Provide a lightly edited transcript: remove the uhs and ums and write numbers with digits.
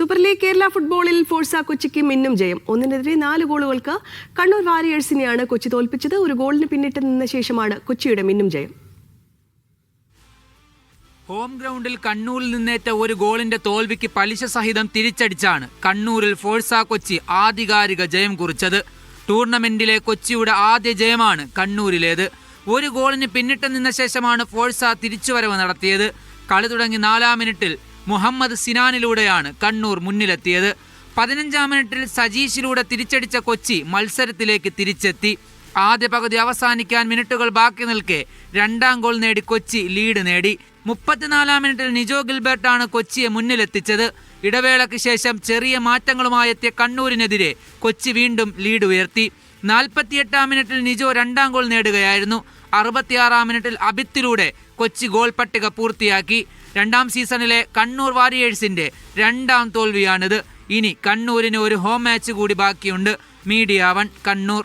Super league Kerala ഫുട്ബോളിൽ Forca കൊച്ചിക്ക് മിന്നും ജയം. 1-നെതിരെ 4 ഗോളുകൾക്ക് കണ്ണൂർ വാരിയേഴ്സിനെയാണ് കൊച്ചി തോൽപ്പിച്ചത്. ഒരു ഗോളിന് പിന്നിട്ട് നിന്ന ശേഷമാണ് കൊച്ചിയുടെ മിന്നും ജയം. ഹോം ഗ്രൗണ്ടിൽ കണ്ണൂരിൽ നിന്നേറ്റ ഒരു ഗോളിന്റെ തോൽവിക്ക് പലിശ സഹിതം തിരിച്ചടിച്ചാണ് കണ്ണൂരിൽ ഫോഴ്സ കൊച്ചി ആധികാരിക ജയം കുറിച്ചത്. ടൂർണമെന്റിലെ കൊച്ചിയുടെ ആദ്യ ജയമാണ് കണ്ണൂരിലേത്. ഒരു ഗോളിന് പിന്നിട്ട് നിന്ന ശേഷമാണ് ഫോഴ്സ തിരിച്ചുവരവ് നടത്തിയത്. കളി തുടങ്ങി 4-ാം മിനിറ്റിൽ മുഹമ്മദ് സിനാനിലൂടെയാണ് കണ്ണൂർ മുന്നിലെത്തിയത്. 15-ാം മിനിറ്റിൽ സജീഷിലൂടെ തിരിച്ചടിച്ച കൊച്ചി മത്സരത്തിലേക്ക് തിരിച്ചെത്തി. ആദ്യ പകുതി അവസാനിക്കാൻ മിനിറ്റുകൾ ബാക്കി നിൽക്കെ 2ാം ഗോൾ നേടി കൊച്ചി ലീഡ് നേടി. 34-ാം മിനിറ്റിൽ നിജോ ഗിൽബർട്ടാണ് കൊച്ചിയെ മുന്നിലെത്തിച്ചത്. ഇടവേളയ്ക്ക് ശേഷം ചെറിയ മാറ്റങ്ങളുമായി എത്തിയ കണ്ണൂരിനെതിരെ കൊച്ചി വീണ്ടും ലീഡ് ഉയർത്തി. 48-ാം മിനിറ്റിൽ നിജോ 2ാം ഗോൾ നേടുകയായിരുന്നു. 66-ാം മിനിറ്റിൽ അബിത്തിലൂടെ കൊച്ചി ഗോൾ പട്ടിക പൂർത്തിയാക്കി. 2ാം സീസണിലെ കണ്ണൂർ വാരിയേഴ്സിന്റെ 2ാം തോൽവിയാണിത്. ഇനി കണ്ണൂരിന് ഒരു ഹോം മാച്ച് കൂടി ബാക്കിയുണ്ട്. മീഡിയ 1 കണ്ണൂർ.